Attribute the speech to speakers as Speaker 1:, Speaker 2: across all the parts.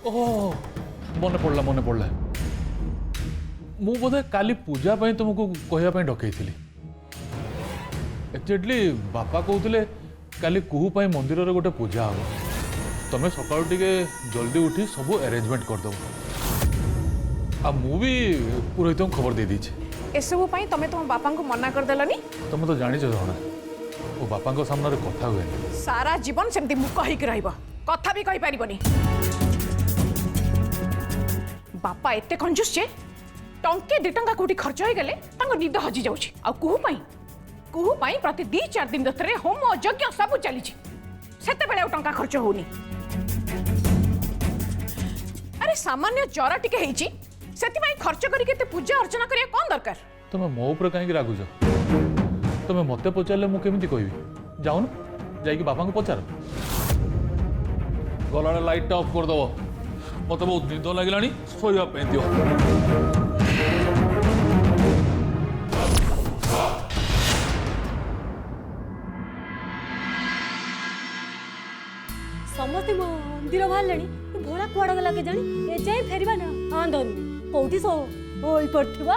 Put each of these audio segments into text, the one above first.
Speaker 1: ओह मन पड़ला मु बोधे काली पूजा पाई तुमको कहया डकई थी एक्चुअली बापा कहते काली कुहू पाई मंदिर रे गोटे पूजा हम तुम्हें सकाळु टिके जल्दी उठी सब अरेंजमेंट करदो आ मु भी पुरोहित को खबर दे दीची
Speaker 2: एसबू तुम तुम बापा को मना करदेलनी
Speaker 1: तुम तो जानी जଣା वो बापा को सामने कथा हुए
Speaker 2: सारा जीवन सेमती मुक होइक रहइबो कथा भी कहि परिबनी बापा एते कंजूस जे टंके 2 टंका कोठी खर्च हो गले तांको निद हजी जाउची आ कुहू पाई प्रति 2-4 दिन दतरे होम यज्ञ सब चली सेते बेले टंका खर्च होनी अरे सामान्य जरा टिके हेची सेति पाई खर्च करी केते पूजा अर्चना करिया कोन दरकार
Speaker 1: तुम मो ऊपर कहीं रागुच तुम मत पचारे मुझे केमी कहबी जाऊन जाइए बापा को पचार गला लाइट ऑफ करदे मत बहुत निद लगे शोवाई दियो
Speaker 3: समस्ते मंदिर बाहर भोला कुआड़ गला के जानी ए जाए फेरवा ना आंदन कोठी सो होई पड़थिबा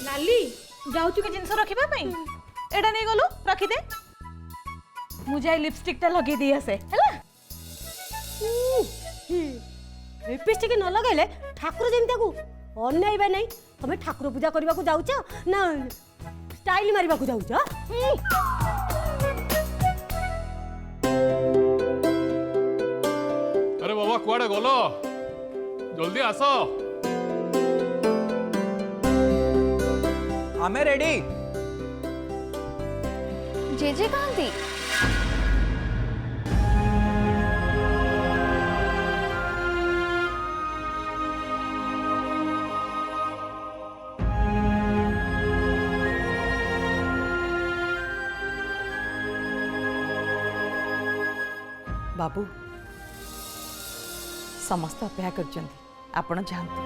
Speaker 2: नाली जाउचु के जिंस रखिबा पई एडा नै गलु रखि दे मुझे लिपस्टिक ता लगे दिया से हैला
Speaker 3: लिपस्टिक न लगाइले ठाकुर जेमता को अन्यायबा नै तमे ठाकुर पूजा करबा को जाउछ ना स्टाइल मारिबा को जाउछ
Speaker 1: अरे बाबा कुआड़े गलो जल्दी आस
Speaker 4: आमे रेडी
Speaker 5: जेजे कहाँ थी
Speaker 6: बाबू समस्त अपेक्षा कर आपण जातु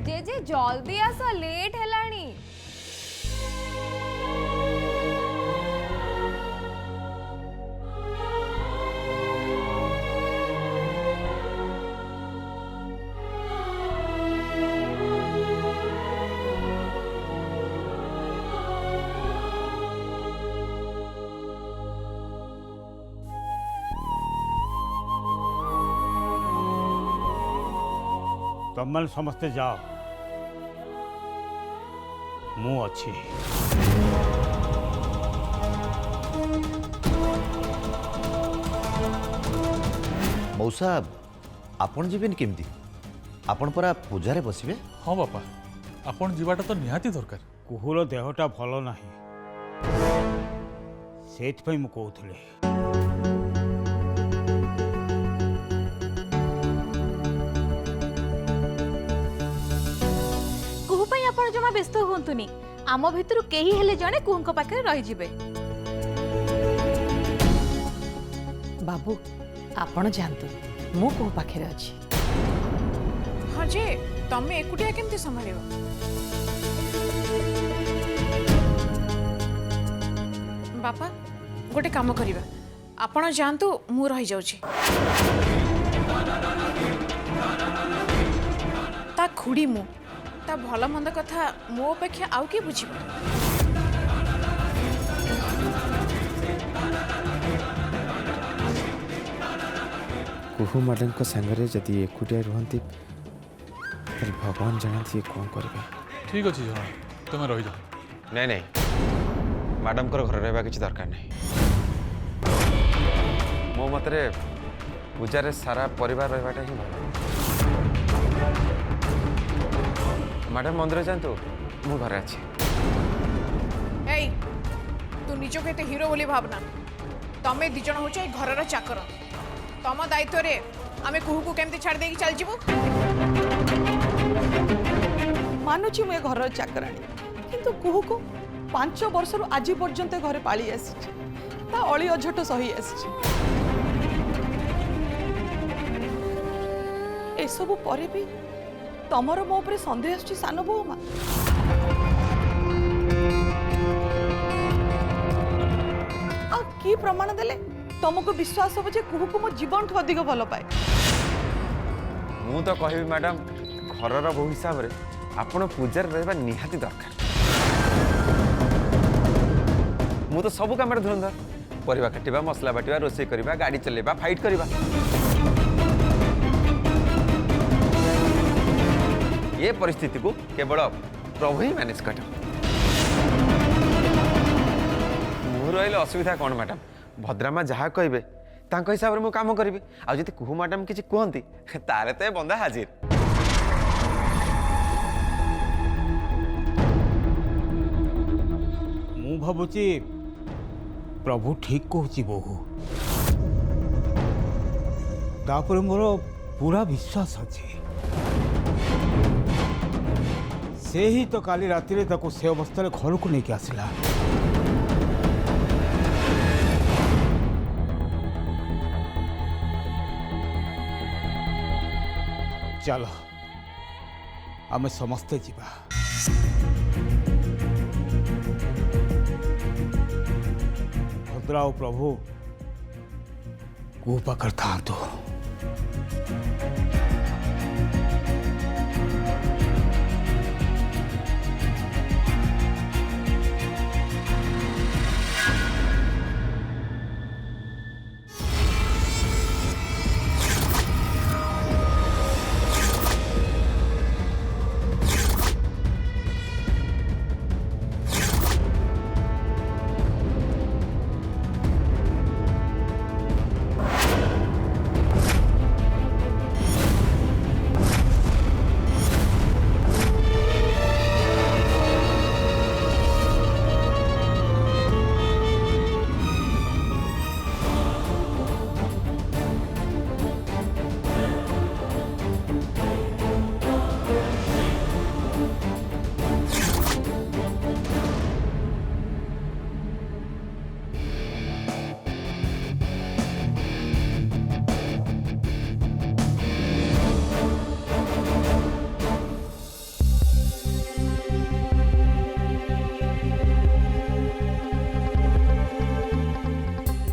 Speaker 5: जेजे जल्दी आस लेट हेलानी
Speaker 7: तुम समस्ते जाओ मु अच्छी
Speaker 8: मौसा आपण जीवेन केमती आपण परा पूजारे बसिबे
Speaker 1: हाँ बापा आपण जीवाटा तो निहाती दरकार
Speaker 7: कुहुर देहटा भल नाही सेठ मु कहूली
Speaker 5: आपण जमा व्यस्त होंतुनी आम भितर केही हेले जणे कुहंक पाखे रही जिबे
Speaker 6: बाबू आपण जानतु मु को पाखे अछि
Speaker 2: हाँ जे तमे एकुटिया केमती संभालियो बापा गोटे काम करिबा आपण जानतु मु रही जाउची ता खुड़ी मु ता भल मंद कथा मो अपेक्षा आउ के बुझिब
Speaker 9: कुहू मैडम को संगरे जदि एकुटिया रुहंती फिर भगवान जानती कौन करेंगे
Speaker 1: ठीक अच्छे जना तुम रही जा
Speaker 4: नहीं नहीं मैडम को घर रहा किसी दरकार नहीं मो मतरे पूजा सारा परिवार रहाटा ही भल मैडम मंदिर जातु मु घर अच्छी
Speaker 2: तू निज को हीरो बोली भावना तमें दिज हूँ घर चाकर तम दायित्व रे आमे कुहू को केमती छाड़ देकी चल जीवु
Speaker 6: मानुची मु घर चाकराणी किंतु कुहू को
Speaker 10: 5 वर्ष आज पर्यंत घरे पाली आसी अली अझट सही आसी एसबू पर भी तमर मो उपरे संदेह आसुची सान बो मा आ की प्रमाण देले तुमको विश्वास हो जे कुहू को मो जीवन ठू अधिक भल पाए
Speaker 4: मु तो कहबी मैडम घरर बहु हिसाब रे आपण पूजार रहबा निहाती दरकार मु तो सब काम धुरंधर परिवा काटिबा मसला बाटिबा रोषेई करबा गाड़ी चलेबा फाइट करबा ये परिस्थिति को केवल प्रभु ही मैनेज कर मु रही असुविधा कौन मैडम भद्रामा जहाँ कहे हिसाब से मुझे कम करी आदि कुहू मैडम किसी कहती तारे तो बंदा हाजिर
Speaker 7: मु भावुची प्रभु ठीक कहूची बहु तापर मोर पूरा विश्वास अच्छी से ही तो काली राति रे ताको से अवस्था घर को लेके आसिला चलो आमे समस्ते जीवा भद्रा और प्रभु कृपा करता तो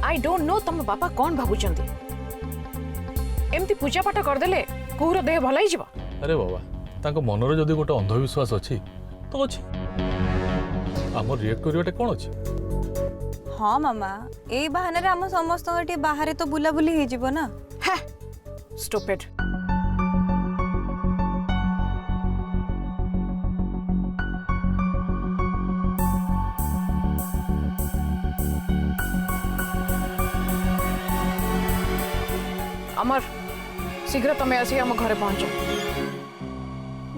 Speaker 2: आई डोंट नो तुम बापा कौन भाबुचंती एमती पूजा पाठ करदेले कुहूर देह भल हो
Speaker 1: अरे बाबा तांको मनरे जदि गोटे अंधविश्वास अच्छी तो अच्छी आम रिएक्ट करियाटे कौन अच्छी
Speaker 11: हाँ मामा ए बहाने आम समस्त बाहर तो बुलाबुली हो जिवो ना
Speaker 2: है स्टूपिड अमर शीघ्र तमें आसी आम घरे पहुंच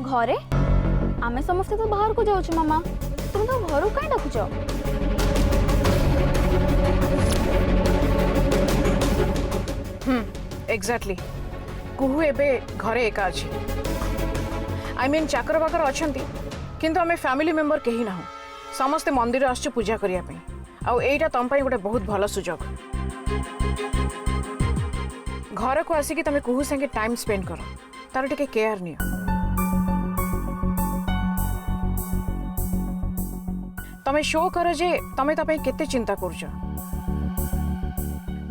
Speaker 5: घरे आमे समस्ते तो बाहर को जाउछ मामा तुम तो घर कहीं डाकुछ
Speaker 2: एग्जैक्टली कुहू एबे घरे एका अछि आई मीन चाकर बाकर अछंती किंतु आमे फैमिली मेंबर केही ना समस्ते मंदिर आछे पूजा करिया पई आ एटा तम पई गोटे बहुत भलो सुजोग घर को आसिकी तमे कुहू संगे टाइम स्पेंड करो तार टिके केयर नियो तमे शो करो जे तमे ता पई केते चिंता करछ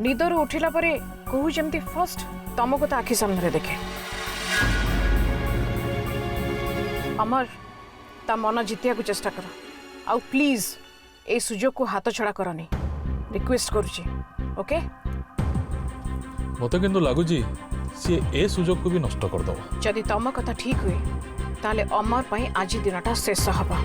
Speaker 2: निदर उठिला परे कुहू जेमती फर्स्ट तमको ता आखि सामने देखे अमर ता मन जितिया को चेष्टा कर आउ प्लीज ए सुजोग को हाथ छड़ा करनी रिक्वेस्ट करूची ओके
Speaker 1: मत किंतु लगुची सी ए सुजोग को भी नष्ट कर दबा
Speaker 2: जदि तम कथा ठीक हुए ताले अमर पई आज दिनटा शेष हबा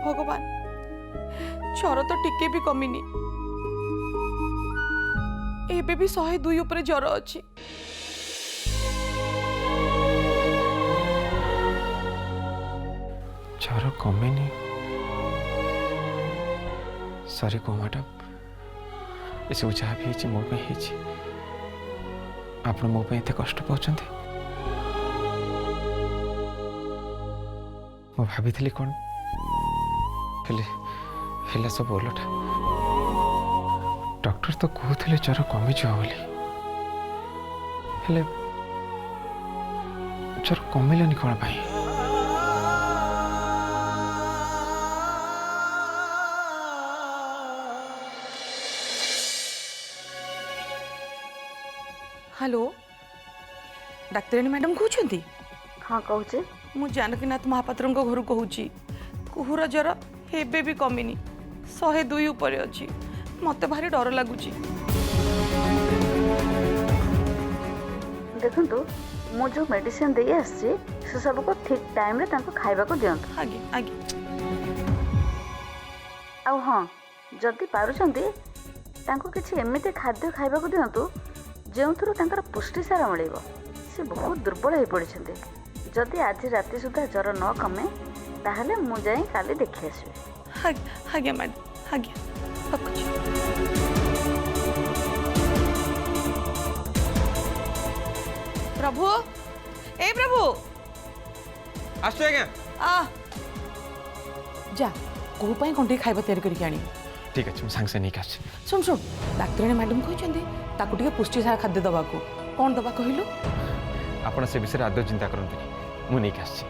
Speaker 10: भगवान ज्वर तो टिके भी कमिनी एबे भी 102 ऊपर ज्वर अच्छी
Speaker 4: ज्वर कमेनी सॉरी को मैडम ये सब जहाँ भी हो मो आप मो एत कष्ट पाँच मु भाभी कौन हेले सब ओलटा डॉक्टर तो कहते ज्वर कमिज बोली हेले ज्वर कमिलानी कौन भाई
Speaker 10: हेलो डाक्तरानी मैडम कहते
Speaker 11: हाँ कहूँ
Speaker 10: मु जानकीनाथ महापात्र घर कहूँ कुहुर ज्वर हेबे भी कमिनी 102 ऊपर अच्छी मत भारी डर लगुच
Speaker 11: देखु मु जो मेडिसिन दे आसी से सब को ठीक टाइम रे तांको खाइबा को दियंतु
Speaker 10: आगे आगे
Speaker 11: आ हाँ जदि पारुचंदी तांको किछि एमिते खाद्य खाइबा को दियंतु जेउथुरु तांकर पुष्टिसार मिलिबो से बहुत दुर्बल हो पड़िछन्ते जदि आज राति सुधा ज्वर न कमे ताहले मु जाई काली देखि आसबे
Speaker 10: आगे मैडम आगे रखुची प्रभु ए प्रभु
Speaker 4: आसु आज्ञा
Speaker 10: आ जा कोहू पाई कोंटी खाइबा तैयार करके आनी
Speaker 4: ठीक अच्छे मुझे सांगे नहीं आस
Speaker 10: सुन सुन डाक्तरानी मैडम कहते ताकू टिके पुष्टिसार खाद्य दबा को कौन दबा कहलु
Speaker 4: आपण से विषय आदौ चिंता करते मु नहीं आस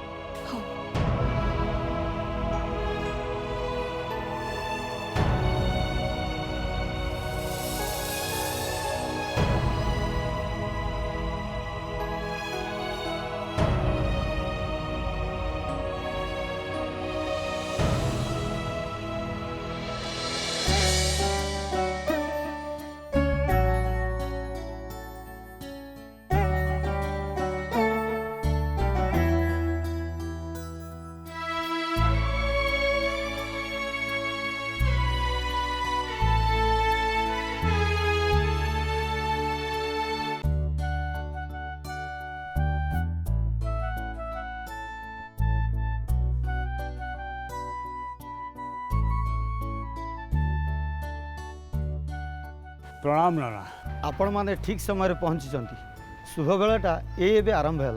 Speaker 7: प्रणाम नाना आपण माने ठीक समय पहुँची शुभ बेलाटा ये आरंभ है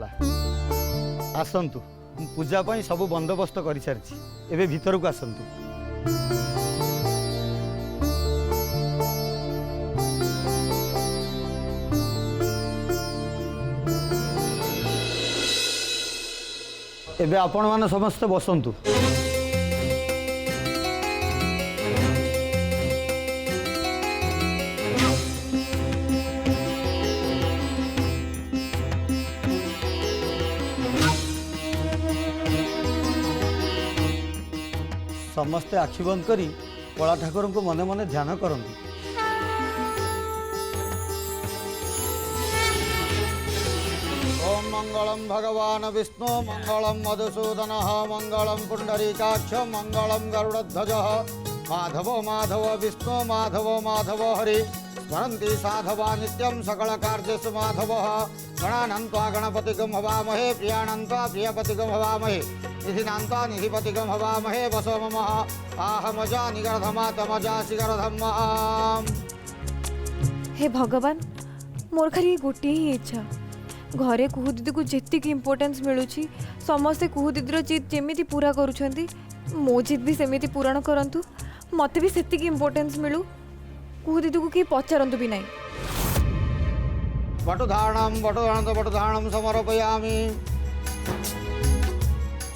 Speaker 7: आसतु पूजापाई सब बंदोबस्त कर सारी एवं भीतर को आसतु एबे आपण माने समस्ते बसंतु समस्ते आखि बंद करी कला ठाकुर को मने मने ध्यान करंतु ओम मंगलम भगवान विष्णु मंगलम मधुसूदन मंगलम पुंडरीकाक्ष मंगलम गरुड़ध्वज माधव माधव विष्णु माधव माधव हरि स्मरन्ति साधवा नित्यं सकल कार्येषु माधव गणानन्त्वा गणपतिगं हवामहे प्रियानन्त्वा प्रियपतिगं हवामहे निधिनान्त्वा निधिपतिगं हवामहे वसो मम आहमजा निगर्धमा तमजा शिगर्धम।
Speaker 11: हे भगवान मोर खाली गोटे ही इच्छा घरे कुहू दीदी को जेतिक इम्पोर्टेंस मिलूची समस्ते कुहू दीदीर जिद जेमिति पूरा करूछंती मो जिद भी सेमिति पूरण करंतु मते भी सेतिक इम्पोर्टेंस मिलू कुहू दीदी को कि पचारंतु भी नहीं।
Speaker 7: वटुधारणं समर्पयामि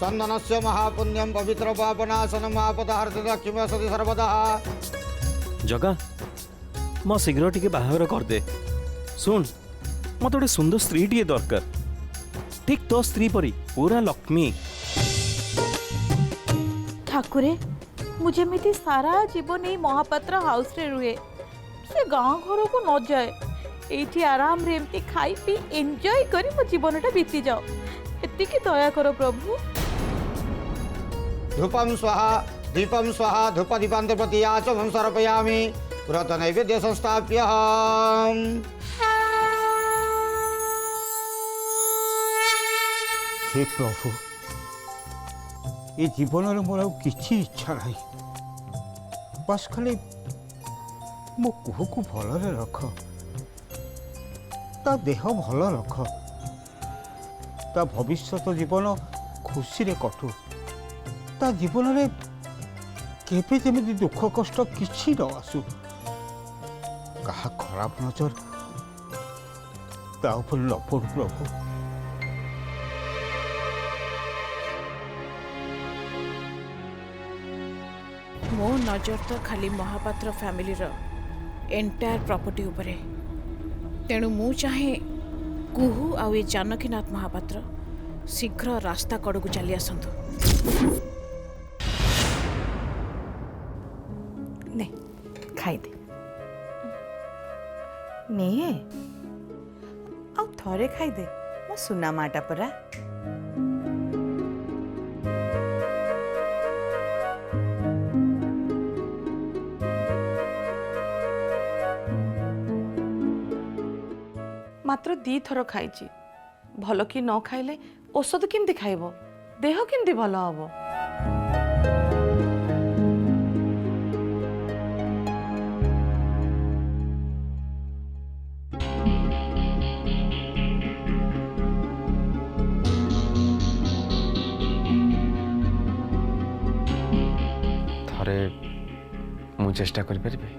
Speaker 7: चंदनस्य महापुण्यम पवित्र पापनाशनम आपतहर्तदक्षिम सति सर्वदा।
Speaker 9: जगा मो शीघ्र टिके बाहागर कर दे सुन मत गोटे सुंदर स्त्री टे दरकार ठीक तो स्त्री परी पूरा लक्ष्मी।
Speaker 5: ठाकुरे मुझे मिति सारा जीवन यही महापात्र हाउस रे रुए से गाँव घर को न जाए ये आराम रे एमती खाई पी एंजॉय करी मो जीवनटा बीती जाओ एतिकी दया करो प्रभु।
Speaker 7: धूपम स्वाहा दीपम स्वाहा धूप दीपांत प्रति आचमन समर्पयामि व्रत नैवेद्य संस्थाप्य। हे प्रभु ए जीवन में मोर किसी इच्छा नहीं बस खाली मो कुहू को भलरे रख ता देह भल रख ता भविष्य जीवन खुशी रे कटू ता जीवन में केबे जेमिति दुख कष्ट किछि न आसु कहा खराब नजर ता ऊपर न पड़ू प्रभु।
Speaker 2: मो नजर तो खाली महापात्र फैमिली रो एंटायर प्रॉपर्टी उपरे तेणु मु चाहे कुहू आउ ए जानकीनाथ महापात्र शीघ्र रास्ता कड़ू चली आसतु।
Speaker 10: ने खाइदे नहीं आ थरे खाइदे मो सुना माटा परा मात्र 2 थर खाइची भल कि न खाइले औषध केमती खाइब देह केमती भल हब।
Speaker 4: थरे मु चेष्टा करि परिबे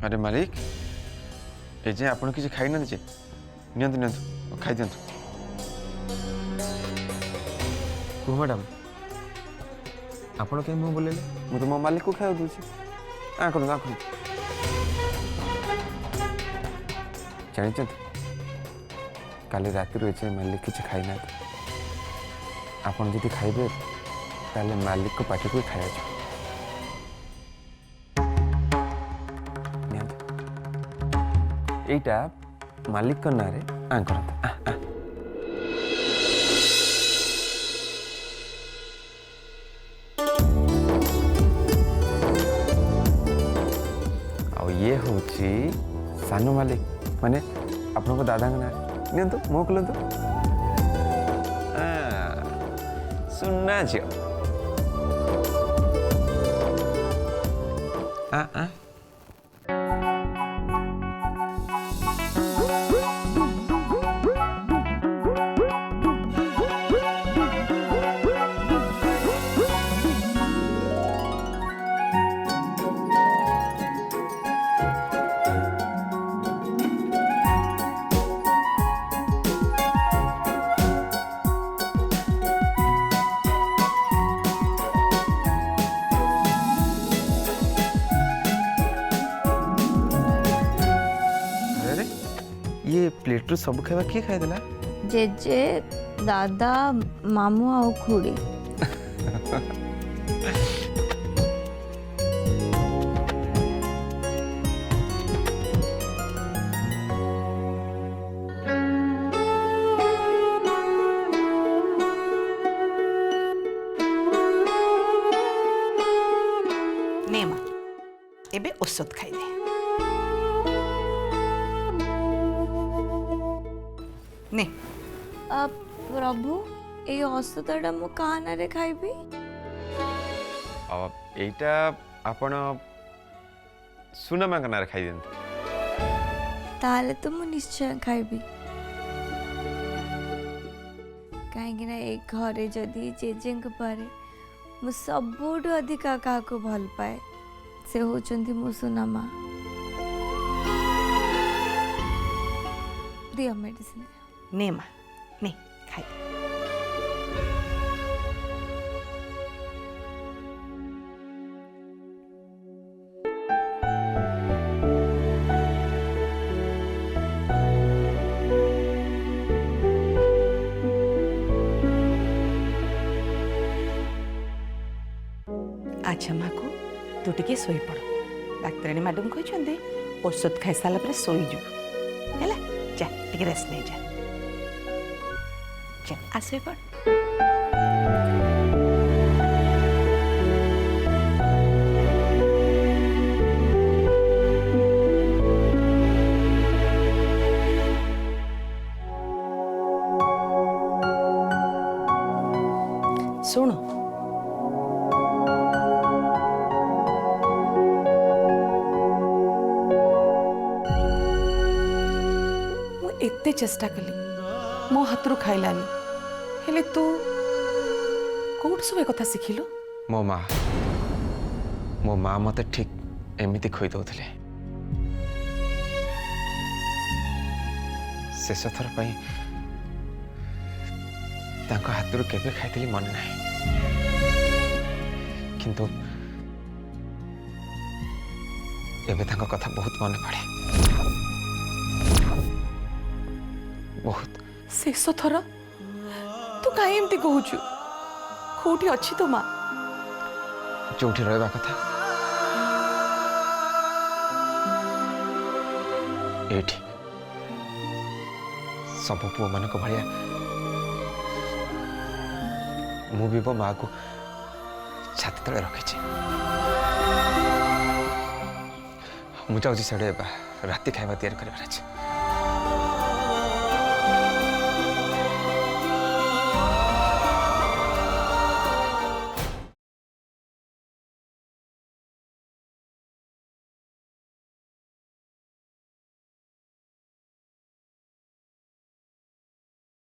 Speaker 4: अरे मालिक ए जे आपण किसी खाई ना जे नियंतु नियंतु खाई दियंतु को मैडम आपण के मु बोलेले मु तो मो मालिक को खाइ दूची आ करू जानि चंत काली रात रो जे मालिक किसी खाई ना आपण जति खाइबे ताले मालिक को पाटी को खाया जा एटा मालिक का नारे करत ये होची सानो मालिक माने आपन को दादा ना नियंतु मो कलंतु सुनना जियो ये प्लेट सब खावा किए खाई देला
Speaker 11: जेजे दादा मामू आ खुड़ी
Speaker 10: नेमा एबे औषध खाई दे ने
Speaker 11: प्रभु ए औषधटा मु कानारे खाइबी
Speaker 4: एटा आपण सुनमा कनार खाई देंतु
Speaker 11: ताले तो मु निश्चय खाइबी कहीं ना ए घरे जदि जेजेंक पारे मु सबुठ अधिका क्या भल पाए से होचंती मो सुनामा दियो मेडिसिन
Speaker 10: नेमा ने खाई
Speaker 6: अच्छा माँ को तू टिके सोई पड़ डाक्तराणी मैडम कहते औषध खाई सारा पर शोईजु है जा टिके रेस्ट नहीं जा चल आसे पड़ सुनो
Speaker 10: एते चेष्टा कली मो हाथरू खाइलानी हेले तू कोड सब कथा शिखिलु
Speaker 4: मो माँ मते ठीक एमिति खोई दउथले शेष थर पई तांको हाथरू केबे खाइतली मन नाही किंतु एबे तांको कथा बहुत मन पड़े बहुत
Speaker 10: शेष थर तू काहे एमती कहूचु कोठी अछि तो माँ
Speaker 4: जोठी रहबा कथा एठी सब पुओ मानक भलिया मु भी मो माँ को छाती तले रखी मुझे से राति खाଇବା तैयारी कर